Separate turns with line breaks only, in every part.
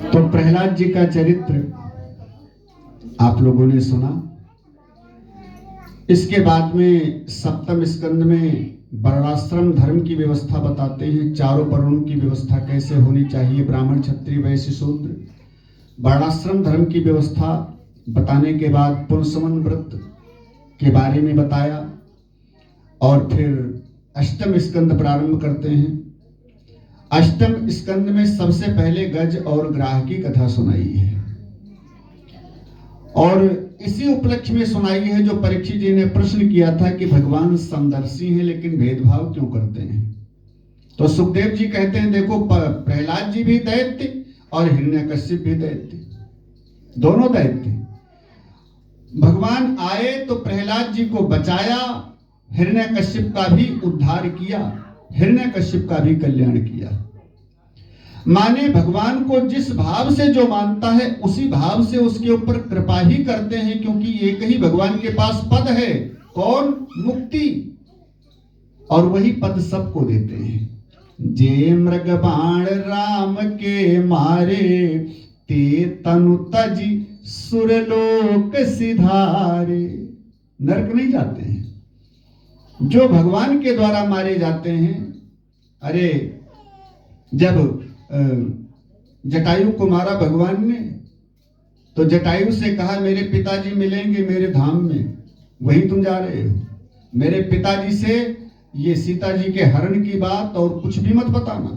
तो प्रहलाद जी का चरित्र आप लोगों ने सुना। इसके बाद में सप्तम स्कंद में वर्णाश्रम धर्म की व्यवस्था बताते हैं, चारों वर्णों की व्यवस्था कैसे होनी चाहिए, ब्राह्मण क्षत्रिय वैश्य शूद्र। वर्णाश्रम धर्म की व्यवस्था बताने के बाद पुंसवन व्रत के बारे में बताया और फिर अष्टम स्कंद प्रारंभ करते हैं। अष्टम स्कंद में सबसे पहले गज और ग्राह की कथा सुनाई है और इसी उपलक्ष्य में सुनाई है जो परीक्षित जी ने प्रश्न किया था कि भगवान समदर्शी हैं लेकिन भेदभाव क्यों करते हैं। तो सुखदेव जी कहते हैं देखो, प्रहलाद जी भी दैत्य और हिरण्यकश्यप भी दैत्य, दोनों दैत्य। भगवान आए तो प्रहलाद जी को बचाया, हिरण्यकश्यप का भी उद्धार किया, हिरण्यकश्यप का भी कल्याण किया। माने भगवान को जिस भाव से जो मानता है उसी भाव से उसके ऊपर कृपा ही करते हैं, क्योंकि एक ही भगवान के पास पद है, कौन? मुक्ति, और वही पद सबको देते हैं। जे मृग बाण राम के मारे, ते तनु तजी सुरलोक सिधारे। नरक नहीं जाते हैं जो भगवान के द्वारा मारे जाते हैं। अरे जब जटायु को मारा भगवान ने तो जटायु से कहा मेरे पिताजी मिलेंगे मेरे धाम में, वहीं तुम जा रहे हो। मेरे पिताजी से ये सीता जी के हरण की बात और कुछ भी मत बताना।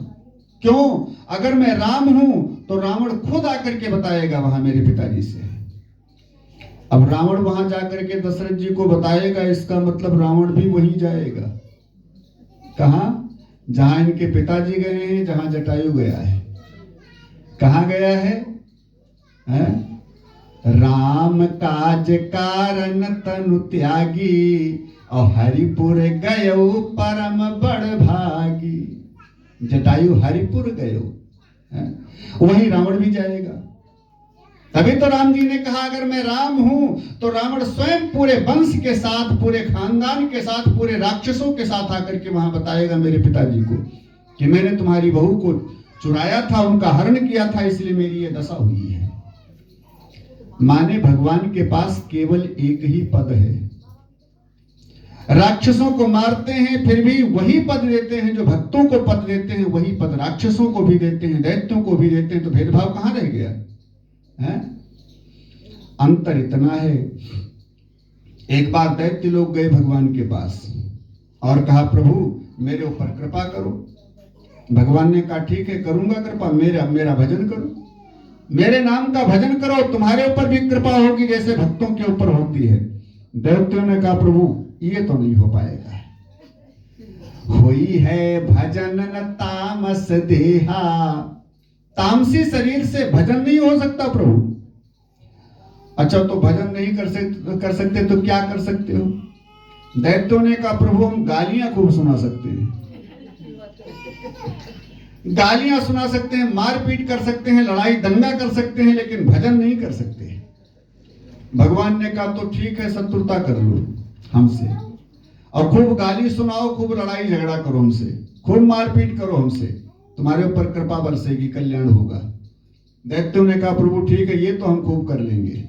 क्यों? अगर मैं राम हूं तो रावण खुद आकर के बताएगा वहां मेरे पिताजी से। अब रावण वहां जाकर के दशरथ जी को बताएगा, इसका मतलब रावण भी वहीं जाएगा। कहां? जहां इनके पिताजी गए हैं, जहां जटायु गया है। कहां गया है? राम काज कारण तनु त्यागी, और हरिपुर गयो परम बड़ भागी। जटायु हरिपुर गयो, वहीं रावण भी जाएगा। तभी तो राम जी ने कहा अगर मैं राम हूं तो रावण स्वयं पूरे वंश के साथ, पूरे खानदान के साथ, पूरे राक्षसों के साथ आकर के वहां बताएगा मेरे पिताजी को कि मैंने तुम्हारी बहू को चुराया था, उनका हरण किया था, इसलिए मेरी ये दशा हुई है। माने भगवान के पास केवल एक ही पद है। राक्षसों को मारते हैं फिर भी वही पद देते हैं, जो भक्तों को पद देते हैं वही पद राक्षसों को भी देते हैं, दैत्यों को भी देते हैं। तो भेदभाव कहां रह गया है? अंतर इतना है। एक बार दैत्य लोग गए भगवान के पास और कहा प्रभु मेरे ऊपर कृपा करो। भगवान ने कहा ठीक है करूंगा कृपा, मेरा भजन करो, मेरे नाम का भजन करो, तुम्हारे ऊपर भी कृपा होगी जैसे भक्तों के ऊपर होती है। दैत्यों ने कहा प्रभु ये तो नहीं हो पाएगा, हुई है भजन न तामस देहा, तामसी शरीर से भजन नहीं हो सकता प्रभु। अच्छा तो भजन नहीं कर सकते तो क्या कर सकते हो? दैत्यों ने कहा प्रभु हम गालियां खूब सुना सकते हैं, गालियां सुना सकते हैं, मारपीट कर सकते हैं, लड़ाई दंगा कर सकते हैं, लेकिन भजन नहीं कर सकते। भगवान ने कहा तो ठीक है शत्रुता कर लो हमसे और खूब गाली सुनाओ, खूब लड़ाई झगड़ा करो हमसे, खूब मारपीट करो हमसे, तुम्हारे ऊपर कृपा बरसेगी, कल्याण होगा। दैत्यों ने कहा प्रभु ठीक है ये तो हम खूब कर लेंगे,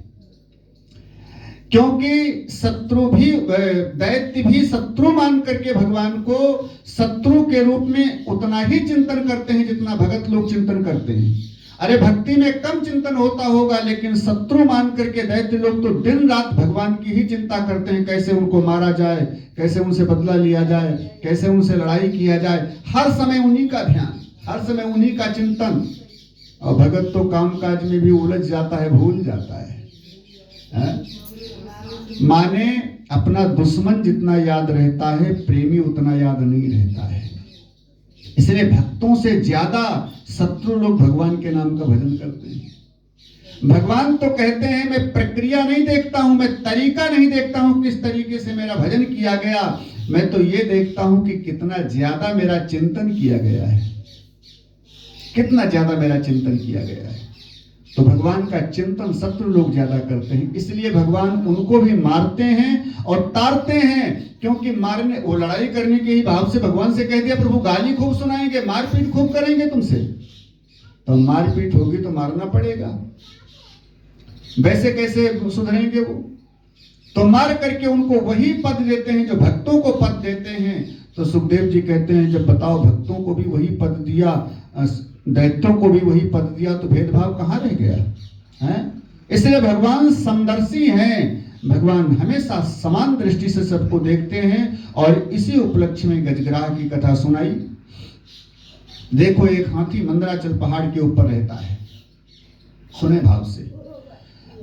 क्योंकि शत्रु भी, दैत्य भी शत्रु मान करके भगवान को शत्रु के रूप में उतना ही चिंतन करते हैं जितना भगत लोग चिंतन करते हैं। अरे भक्ति में कम चिंतन होता होगा, लेकिन शत्रु मान करके दैत्य लोग तो दिन रात भगवान की ही चिंता करते हैं, कैसे उनको मारा जाए, कैसे उनसे बदला लिया जाए, कैसे उनसे लड़ाई किया जाए। हर समय उन्हीं का ध्यान, हर समय उन्हीं का चिंतन। और भगत तो कामकाज में भी उलझ जाता है, भूल जाता है। माने अपना दुश्मन जितना याद रहता है, प्रेमी उतना याद नहीं रहता है। इसलिए भक्तों से ज्यादा शत्रु लोग भगवान के नाम का भजन करते हैं। भगवान तो कहते हैं मैं प्रक्रिया नहीं देखता हूं, मैं तरीका नहीं देखता हूं किस तरीके से मेरा भजन किया गया, मैं तो ये देखता हूं कि कितना ज्यादा मेरा चिंतन किया गया है, कितना ज्यादा मेरा चिंतन किया गया है। तो भगवान का चिंतन शत्रु लोग ज्यादा करते हैं, इसलिए भगवान उनको भी मारते हैं और तारते हैं, क्योंकि मारने, वो लड़ाई करने के ही भाव से भगवान से कह दिया प्रभु गाली खूब सुनाएंगे, मारपीट खूब करेंगे तुमसे। तो मारपीट होगी तो मारना पड़ेगा, वैसे कैसे सुधरेंगे वो? तो मार करके उनको वही पद देते हैं जो भक्तों को पद देते हैं। तो सुखदेव जी कहते हैं जब बताओ भक्तों को भी वही पद दिया, दैत्यों को भी वही पद दिया, तो भेदभाव कहाँ रह गया है? इसलिए भगवान समदर्शी हैं, भगवान हमेशा समान दृष्टि से सबको देखते हैं। और इसी उपलक्ष्य में गजग्राह की कथा सुनाई। देखो एक हाथी मंदराचल पहाड़ के ऊपर रहता है, सुने भाव से।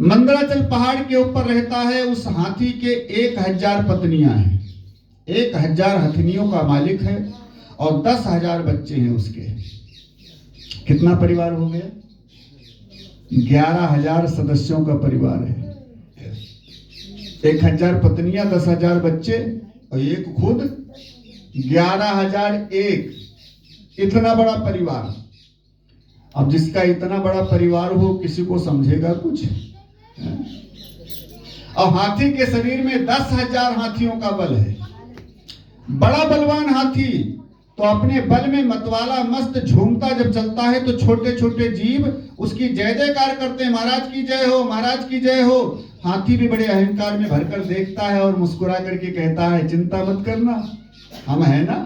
मंदराचल पहाड़ के ऊपर रहता है, उस हाथी के 1000 पत्नियां हैं, 1000 हथनियों का मालिक है और 10,000 बच्चे हैं उसके। कितना परिवार हो गया? 11,000 सदस्यों का परिवार है। 1000 पत्नियां, 10,000 बच्चे और एक खुद, 11,001। इतना बड़ा परिवार। अब जिसका इतना बड़ा परिवार हो किसी को समझेगा कुछ? और हाथी के शरीर में 10,000 हाथियों का बल है, बड़ा बलवान हाथी। तो अपने बल में मतवाला मस्त झूमता जब चलता है तो छोटे छोटे जीव उसकी जय जयकार करते हैं, महाराज की जय हो, महाराज की जय हो। हाथी भी बड़े अहंकार में भरकर देखता है और मुस्कुरा करके कहता है चिंता मत करना, हम है ना,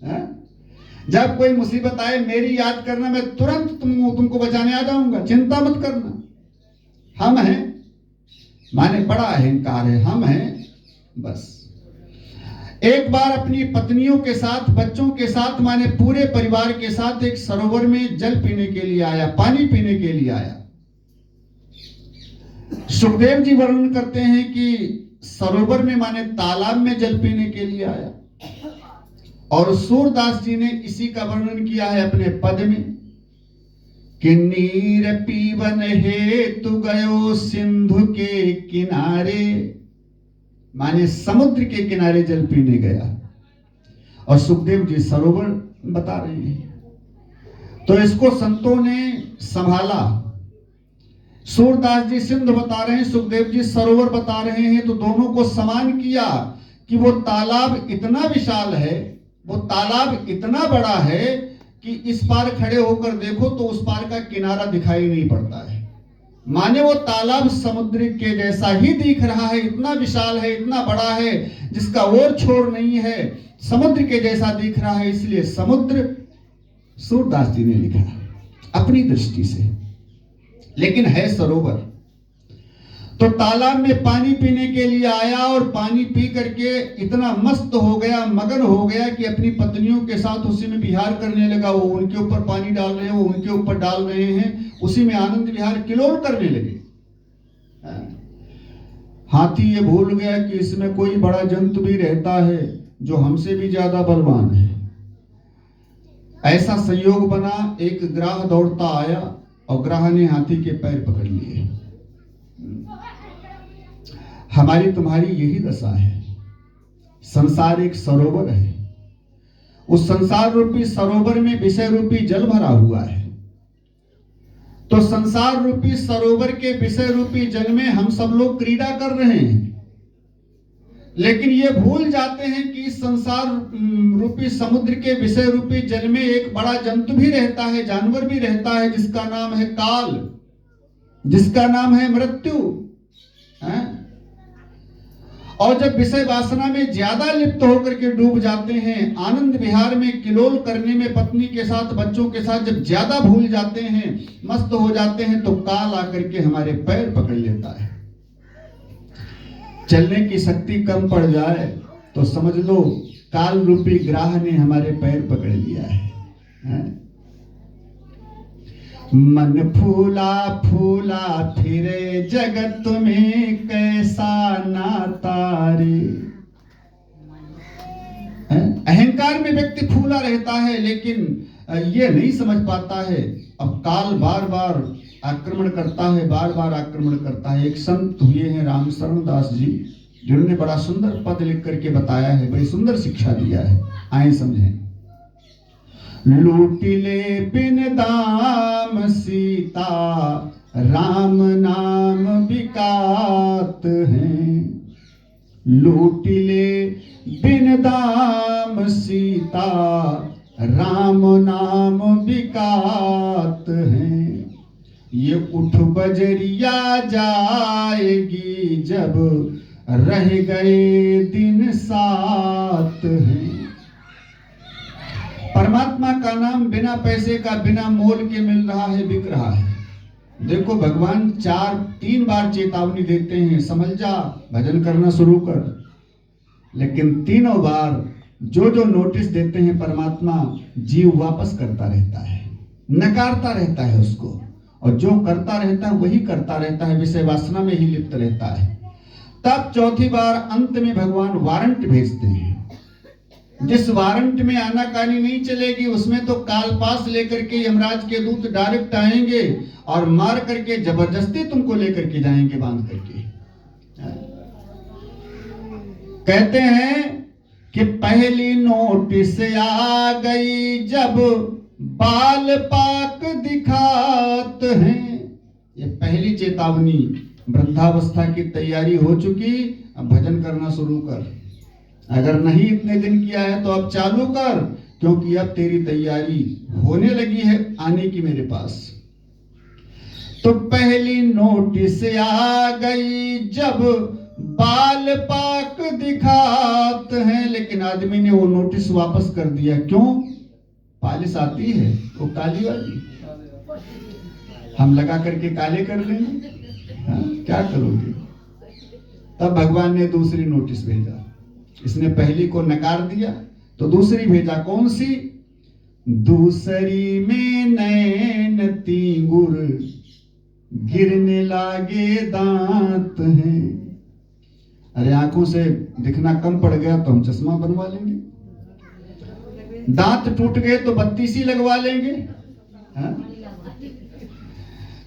है? जब कोई मुसीबत आए मेरी याद करना, मैं तुरंत तुमको बचाने आ जाऊंगा, चिंता मत करना, हम हैं। माने बड़ा अहंकार है, हम हैं बस। एक बार अपनी पत्नियों के साथ, बच्चों के साथ, माने पूरे परिवार के साथ एक सरोवर में जल पीने के लिए आया, पानी पीने के लिए आया। सुखदेव जी वर्णन करते हैं कि सरोवर में माने तालाब में जल पीने के लिए आया। और सूरदास जी ने इसी का वर्णन किया है अपने पद में कि नीर पीवन हेतु गयो सिंधु के किनारे, माने समुद्र के किनारे जल पीने गया। और सुखदेव जी सरोवर बता रहे हैं, तो इसको संतों ने संभाला। सूरदास जी सिंध बता रहे हैं, सुखदेव जी सरोवर बता रहे हैं, तो दोनों को समान किया कि वो तालाब इतना विशाल है, वो तालाब इतना बड़ा है कि इस पार खड़े होकर देखो तो उस पार का किनारा दिखाई नहीं पड़ता है। माने वो तालाब समुद्र के जैसा ही दिख रहा है, इतना विशाल है, इतना बड़ा है, जिसका और छोर नहीं है, समुद्र के जैसा दिख रहा है। इसलिए समुद्र सूरदास जी ने लिखा अपनी दृष्टि से, लेकिन है सरोवर। तो तालाब में पानी पीने के लिए आया और पानी पी करके इतना मस्त हो गया, मगन हो गया कि अपनी पत्नियों के साथ उसी में विहार करने लगा। वो उनके ऊपर पानी डाल रहे हैं, वो उनके ऊपर डाल रहे हैं, उसी में आनंद विहार किलोल करने लगे। हाथी ये भूल गया कि इसमें कोई बड़ा जंतु भी रहता है जो हमसे भी ज्यादा बलवान है। ऐसा संयोग बना, एक ग्राह दौड़ता आया और ग्राह ने हाथी के पैर पकड़ लिए। हमारी तुम्हारी यही दशा है। संसार एक सरोवर है, उस संसार रूपी सरोवर में विषय रूपी जल भरा हुआ है। तो संसार रूपी सरोवर के विषय रूपी जल में हम सब लोग क्रीड़ा कर रहे हैं, लेकिन ये भूल जाते हैं कि इस संसार रूपी समुद्र के विषय रूपी जल में एक बड़ा जंतु भी रहता है, जानवर भी रहता है, जिसका नाम है काल, जिसका नाम है मृत्यु, है? और जब विषय वासना में ज्यादा लिप्त होकर के डूब जाते हैं, आनंद विहार में किलोल करने में पत्नी के साथ, बच्चों के साथ जब ज्यादा भूल जाते हैं, मस्त हो जाते हैं, तो काल आकर के हमारे पैर पकड़ लेता है। चलने की शक्ति कम पड़ जाए तो समझ लो काल रूपी ग्राह ने हमारे पैर पकड़ लिया है? मन फूला फूला फिरे जगत में कैसा नाता रे। अहंकार में व्यक्ति फूला रहता है, लेकिन ये नहीं समझ पाता है अब काल बार बार आक्रमण करता है, बार बार आक्रमण करता है। एक संत हुए हैं रामशरण दास जी, जिन्होंने बड़ा सुंदर पद लिख करके बताया है, बड़ी सुंदर शिक्षा दिया है। आए समझें। लूट ले बिन दाम सीता, राम नाम बिकात है। लूट ले बिन दाम सीता, राम नाम बिकात हैं। ये उठ बजरिया जाएगी जब रह गए दिन साथ हैं। परमात्मा का नाम बिना पैसे का, बिना मोल के मिल रहा है, बिक रहा है। देखो भगवान 3 बार चेतावनी देते हैं, समझ जा, भजन करना शुरू कर। लेकिन तीनों बार जो जो नोटिस देते हैं परमात्मा, जीव वापस करता रहता है, नकारता रहता है उसको, और जो करता रहता है वही करता रहता है, विषय वासना में ही लिप्त रहता है। तब चौथी बार अंत में भगवान वारंट भेजते हैं। जिस वारंट में आनाकानी नहीं चलेगी, उसमें तो काल पास लेकर के यमराज के दूत डायरेक्ट आएंगे और मार करके जबरदस्ती तुमको लेकर के जाएंगे बांध करके। कहते हैं कि पहली नोटिस आ गई जब बाल पाक दिखात हैं। ये पहली चेतावनी, वृद्धावस्था की तैयारी हो चुकी, अब भजन करना शुरू कर। अगर नहीं इतने दिन किया है तो अब चालू कर, क्योंकि अब तेरी तैयारी होने लगी है आने की मेरे पास। तो पहली नोटिस आ गई जब बाल पाक दिखात हैं। लेकिन आदमी ने वो नोटिस वापस कर दिया। क्यों? पालिश आती है वो काली वाली, हम लगा करके काले कर लेंगे। हाँ, क्या करोगे? तब भगवान ने दूसरी नोटिस भेजा। इसने पहली को नकार दिया तो दूसरी भेजा। कौन सी? दूसरी में नैन तीगुर गिरने लागे दांत हैं। अरे आंखों से दिखना कम पड़ गया तो हम चश्मा बनवा लेंगे, दांत टूट गए तो बत्तीसी लगवा लेंगे। हाँ?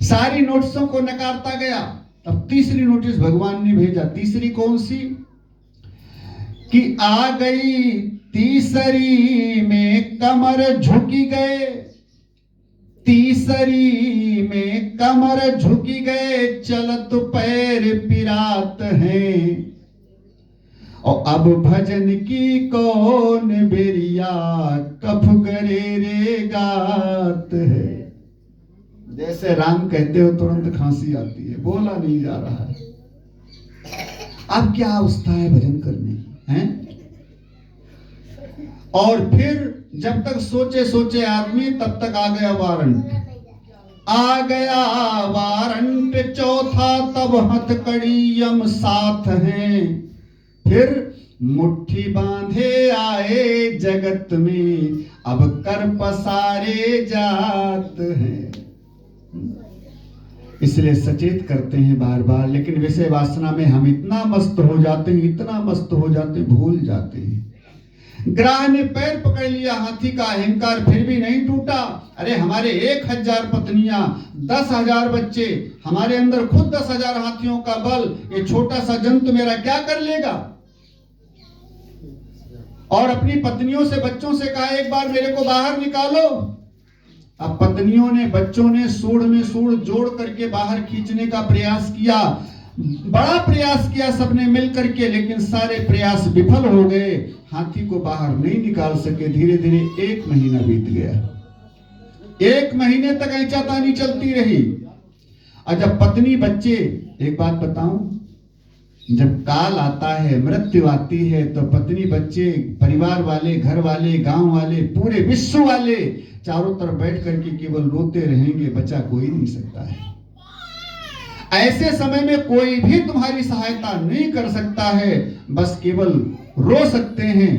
सारी नोटिसों को नकारता गया। तब तीसरी नोटिस भगवान ने भेजा। तीसरी कौन सी? कि आ गई तीसरी में कमर झुकी गए, तीसरी में कमर झुकी गए, चलत पैर पिरात हैं। और अब भजन की कौन बेरिया कफ करे रे गात है। जैसे राम कहते हो तुरंत खांसी आती है, बोला नहीं जा रहा है। अब क्या अवस्था है भजन करने की, हैं? और फिर जब तक सोचे सोचे आदमी, तब तक आ गया वारंट। आ गया वारंट चौथा, तब हथकड़ी यम साथ हैं। फिर मुट्ठी बांधे आए जगत में, अब कर पसारे जात हैं। इसलिए सचेत करते हैं बार बार, लेकिन विषय वासना में हम इतना मस्त हो जाते हैं, इतना मस्त हो जाते हैं, भूल जाते हैं। ग्राह ने पैर पकड़ लिया, हाथी का अहंकार फिर भी नहीं टूटा। अरे हमारे 1000 पत्नियां, 10,000 बच्चे, हमारे अंदर खुद 10,000 हाथियों का बल, ये छोटा सा जंतु मेरा क्या कर लेगा? और अपनी पत्नियों से, बच्चों से कहा एक बार मेरे को बाहर निकालो। अब पत्नियों ने, बच्चों ने सूढ़ में सूढ़ जोड़ करके बाहर खींचने का प्रयास किया, बड़ा प्रयास किया सबने मिल करके, लेकिन सारे प्रयास विफल हो गए। हाथी को बाहर नहीं निकाल सके। धीरे धीरे 1 महीना बीत गया। 1 महीने तक ऐंचातानी चलती रही। और जब पत्नी बच्चे, एक बात बताऊं, जब काल आता है, मृत्यु आती है, तो पत्नी बच्चे, परिवार वाले, घर वाले, गांव वाले, पूरे विश्व वाले चारों तरफ बैठ करके केवल रोते रहेंगे, बचा कोई नहीं सकता है। ऐसे समय में कोई भी तुम्हारी सहायता नहीं कर सकता है, बस केवल रो सकते हैं,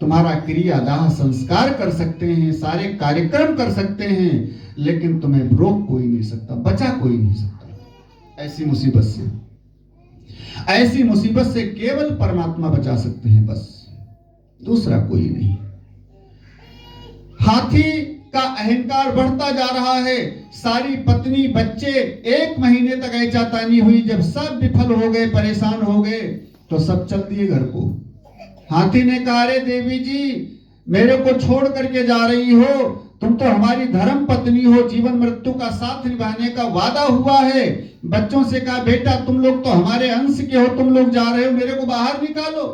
तुम्हारा क्रियादाह संस्कार कर सकते हैं, सारे कार्यक्रम कर सकते हैं, लेकिन तुम्हें रोक कोई नहीं सकता, बचा कोई नहीं सकता। ऐसी मुसीबत से केवल परमात्मा बचा सकते हैं, बस, दूसरा कोई नहीं। हाथी का अहंकार बढ़ता जा रहा है। सारी पत्नी बच्चे 1 महीने तक ऐंचातानी हुई। जब सब विफल हो गए, परेशान हो गए, तो सब चल दिए घर को। हाथी ने कहा, अरे देवी जी, मेरे को छोड़ करके जा रही हो, तुम तो हमारी धर्म पत्नी हो, जीवन मृत्यु का साथ निभाने का वादा हुआ है। बच्चों से कहा, बेटा तुम लोग तो हमारे अंश के हो, तुम लोग जा रहे हो, मेरे को बाहर निकालो।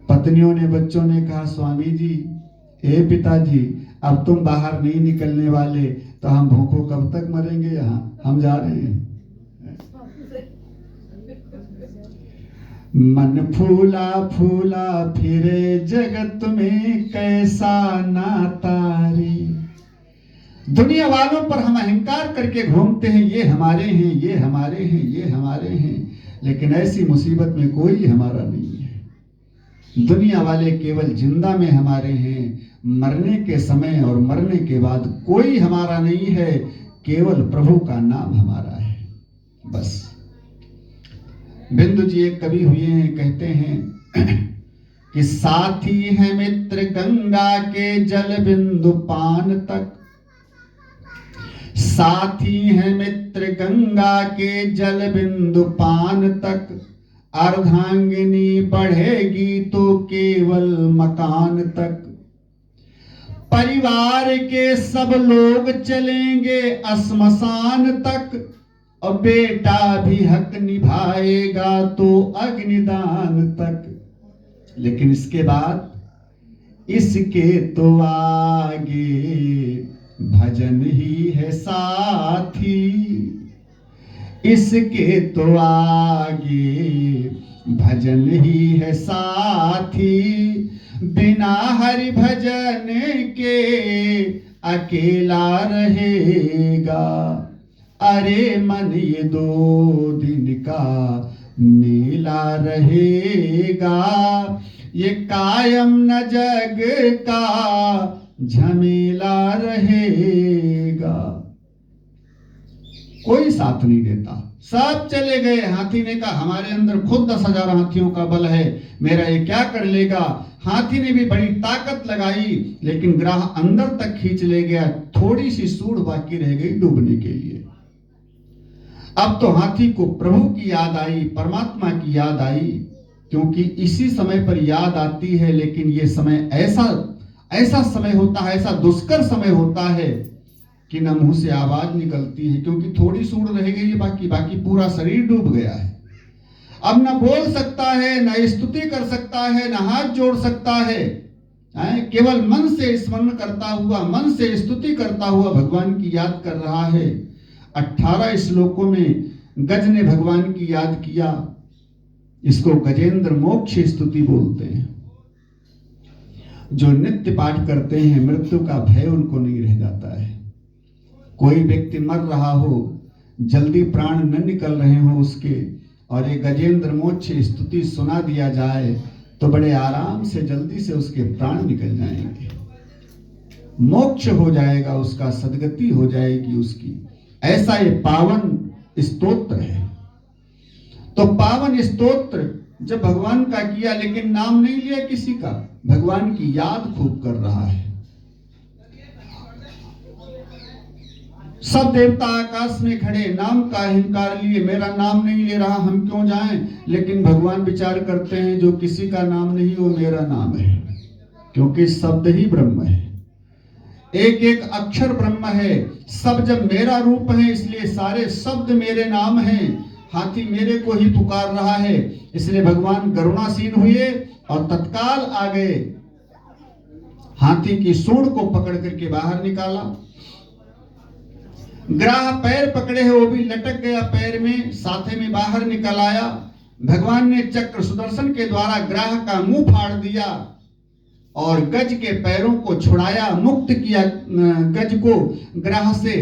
पत्नियों ने, बच्चों ने कहा, स्वामी जी, हे पिताजी, अब तुम बाहर नहीं निकलने वाले तो हम भूखों कब तक मरेंगे, यहाँ हम जा रहे हैं। मन फूला फूला फिरे जगत में कैसा नाता रे। दुनिया वालों पर हम अहंकार करके घूमते हैं, ये हमारे हैं, ये हमारे हैं, ये हमारे हैं, लेकिन ऐसी मुसीबत में कोई हमारा नहीं है। दुनिया वाले केवल जिंदा में हमारे हैं, मरने के समय और मरने के बाद कोई हमारा नहीं है, केवल प्रभु का नाम हमारा है बस। बिंदु जी एक कवि हुए हैं, कहते हैं कि साथी है मित्र गंगा के जल बिंदु पान तक, साथी है मित्र गंगा के जल बिंदु पान तक, अर्धांगिनी बढ़ेगी तो केवल मकान तक, परिवार के सब लोग चलेंगे श्मशान तक, और बेटा भी हक निभाएगा तो अग्निदान तक। लेकिन इसके बाद इसके तो आगे भजन ही है साथी, इसके तो आगे भजन ही है साथी, बिना हरि भजन के अकेला रहेगा। अरे मन ये 2 दिन का मेला रहेगा, ये कायम न जग का झमेला रहेगा। कोई साथ नहीं देता, सब चले गए। हाथी ने कहा हमारे अंदर खुद 10,000 हाथियों का बल है, मेरा ये क्या कर लेगा। हाथी ने भी बड़ी ताकत लगाई, लेकिन ग्राह अंदर तक खींच ले गया। थोड़ी सी सूढ़ बाकी रह गई डूबने के लिए। अब तो हाथी को प्रभु की याद आई, परमात्मा की याद आई, क्योंकि इसी समय पर याद आती है। लेकिन ये समय ऐसा समय होता है, ऐसा दुष्कर समय होता है कि न मुंह से आवाज निकलती है, क्योंकि थोड़ी सूढ़ रह गई है, बाकी पूरा शरीर डूब गया है। अब न बोल सकता है, न स्तुति कर सकता है, न हाथ जोड़ सकता है। केवल मन से स्मरण करता हुआ, मन से स्तुति करता हुआ भगवान की याद कर रहा है। 18 श्लोकों में गज ने भगवान की याद किया। इसको गजेंद्र मोक्ष स्तुति बोलते हैं। जो नित्य पाठ करते हैं, मृत्यु का भय उनको नहीं रह जाता है। कोई व्यक्ति मर रहा हो, जल्दी प्राण न निकल रहे हो उसके, और ये गजेंद्र मोक्ष स्तुति सुना दिया जाए तो बड़े आराम से जल्दी से उसके प्राण निकल जाएंगे, मोक्ष हो जाएगा उसका, सदगति हो जाएगी उसकी। ऐसा ये पावन स्तोत्र है। तो पावन स्तोत्र जब भगवान का किया, लेकिन नाम नहीं लिया किसी का, भगवान की याद खूब कर रहा है। सब देवता आकाश में खड़े, नाम का अहंकार लिए, मेरा नाम नहीं ले रहा, हम क्यों जाएं। लेकिन भगवान विचार करते हैं जो किसी का नाम नहीं वो मेरा नाम है, क्योंकि शब्द ही ब्रह्म है, एक एक अक्षर ब्रह्म है। सब जब मेरा रूप है, इसलिए सारे शब्द मेरे नाम हैं। हाथी मेरे को ही पुकार रहा है, इसलिए भगवान करुणासीन हुए और तत्काल आ गए। हाथी की सूंड को पकड़ करके बाहर निकाला। ग्राह पैर पकड़े है, वो भी लटक गया पैर में, साथे में बाहर निकल आया। भगवान ने चक्र सुदर्शन के द्वारा ग्राह का मुंह फाड़ दिया और गज के पैरों को छुड़ाया, मुक्त किया गज को ग्राह से।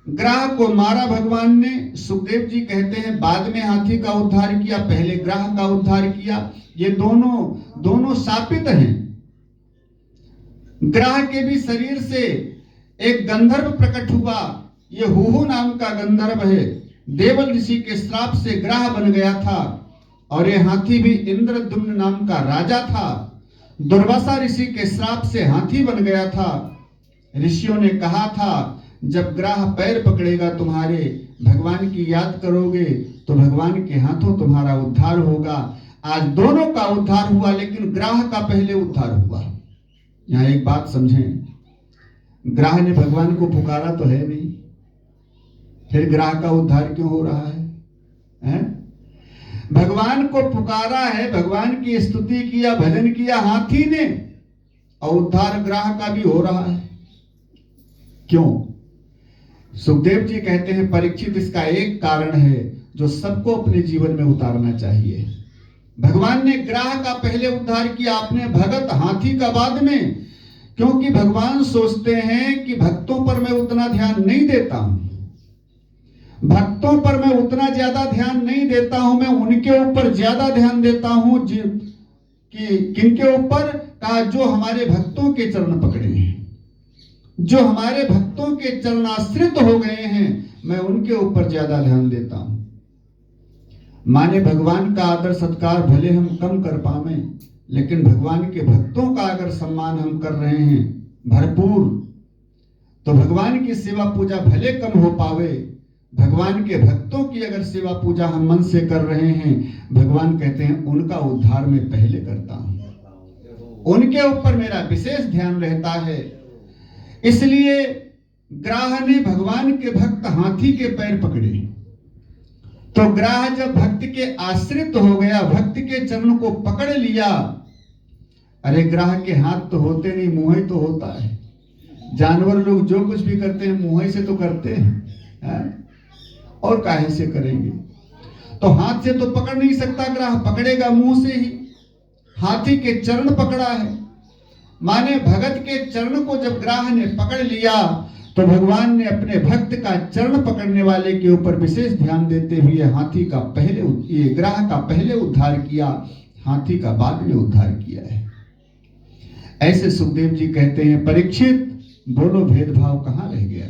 ग्राह को मारा भगवान ने। सुखदेव जी कहते हैं बाद में हाथी का उद्धार किया, पहले ग्राह का उद्धार किया। ये दोनों शापित हैं। ग्राह के भी शरीर से एक गंधर्व प्रकट हुआ। ये हुहु नाम का गंधर्व है, देवल ऋषि के श्राप से ग्राह बन गया था। और ये हाथी भी इंद्रद्युम्न नाम का राजा था, दुर्वासा ऋषि के श्राप से हाथी बन गया था। ऋषियों ने कहा था जब ग्राह पैर पकड़ेगा तुम्हारे, भगवान की याद करोगे तो भगवान के हाथों तुम्हारा उद्धार होगा। आज दोनों का उद्धार हुआ, लेकिन ग्राह का पहले उद्धार हुआ। यहाँ एक बात समझें, ग्राह ने भगवान को पुकारा तो है नहीं, फिर ग्राह का उद्धार क्यों हो रहा है? भगवान को पुकारा है, भगवान की स्तुति किया, भजन किया हाथी ने, और उद्धार ग्राह का भी हो रहा है। क्यों? सुखदेव जी कहते हैं परीक्षित इसका एक कारण है जो सबको अपने जीवन में उतारना चाहिए। भगवान ने ग्राह का पहले उद्धार किया, आपने भगत हाथी का बाद में, क्योंकि भगवान सोचते हैं कि भक्तों पर मैं उतना ध्यान नहीं देता हूं, भक्तों पर मैं उतना ज्यादा ध्यान नहीं देता हूं, मैं उनके ऊपर ज्यादा ध्यान देता हूं कि किनके ऊपर का, जो हमारे भक्तों के चरण पकड़े हैं, जो हमारे भक्तों के चरणाश्रित हो गए हैं, मैं उनके ऊपर ज्यादा ध्यान देता हूं। माने भगवान का आदर सत्कार भले हम कम कर पावे, लेकिन भगवान के भक्तों का अगर सम्मान हम कर रहे हैं भरपूर, तो भगवान की सेवा पूजा भले कम हो पावे, भगवान के भक्तों की अगर सेवा पूजा हम मन से कर रहे हैं, भगवान कहते हैं उनका उद्धार मैं पहले करता हूं, उनके ऊपर मेरा विशेष ध्यान रहता है। इसलिए ग्राह ने भगवान के भक्त हाथी के पैर पकड़े, तो ग्राह जब भक्त के आश्रित हो गया, भक्त के चरण को पकड़ लिया, अरे ग्राह के हाथ तो होते नहीं, मुंह ही तो होता है। जानवर लोग जो कुछ भी करते हैं मुंह ही से तो करते हैं, और काहे से करेंगे? तो हाथ से तो पकड़ नहीं सकता ग्राह, पकड़ेगा मुंह से ही। हाथी के चरण पकड़ा है, माने भगत के चरण को जब ग्राह ने पकड़ लिया, तो भगवान ने अपने भक्त का चरण पकड़ने वाले के ऊपर विशेष ध्यान देते हुए हाथी का पहले, ये ग्राह का पहले उद्धार किया, हाथी का बाद में उद्धार किया है। ऐसे सुखदेव जी कहते हैं परीक्षित, बोलो भेदभाव कहां रह गया?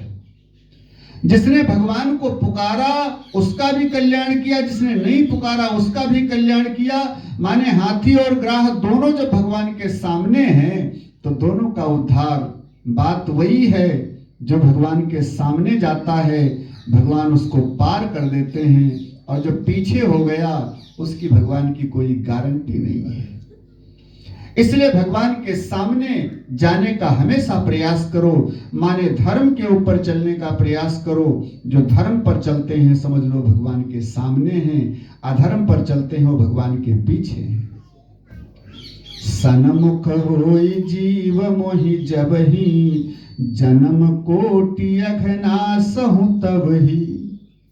जिसने भगवान को पुकारा उसका भी कल्याण किया, जिसने नहीं पुकारा उसका भी कल्याण किया। माने हाथी और ग्राह दोनों जब भगवान के सामने हैं, तो दोनों का उद्धार। बात वही है, जो भगवान के सामने जाता है भगवान उसको पार कर देते हैं, और जो पीछे हो गया उसकी भगवान की कोई गारंटी नहीं है। इसलिए भगवान के सामने जाने का हमेशा प्रयास करो, माने धर्म के ऊपर चलने का प्रयास करो। जो धर्म पर चलते हैं समझ लो भगवान के सामने हैं, अधर्म पर चलते हैं वो भगवान के पीछे हैं। सनमुख होई जीव मोहि जबहि, जन्म कोटि अघनासहु तबहि।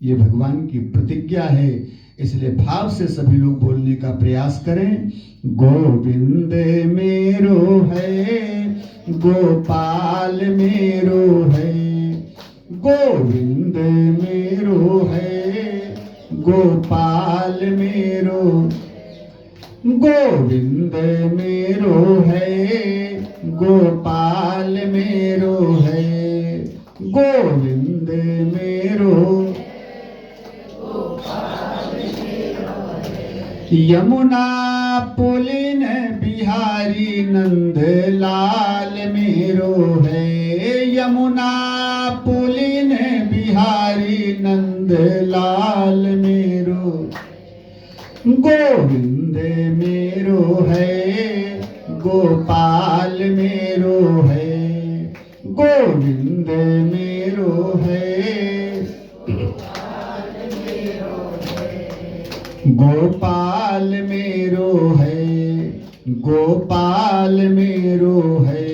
ये भगवान की प्रतिज्ञा है, इसलिए भाव से सभी लोग बोलने का प्रयास करें। गोविंद मेरो है, गोपाल मेरो है, गोविंद मेरो है, गोपाल मेरो, गोविंद मेरो है, गोपाल मेरो है, गोविंद मेरो। यमुना पुलिन बिहारी नंद लाल मेरो है, यमुना पुलिन बिहारी नंद लाल मेरो, गोविंद मेरो है, गोपाल मेरो है, गोविंद मेरो है, गोपाल मेरो है, गोपाल मेरो है।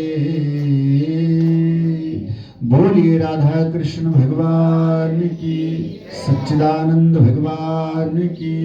बोलिए राधा कृष्ण भगवान की, सच्चिदानंद भगवान की।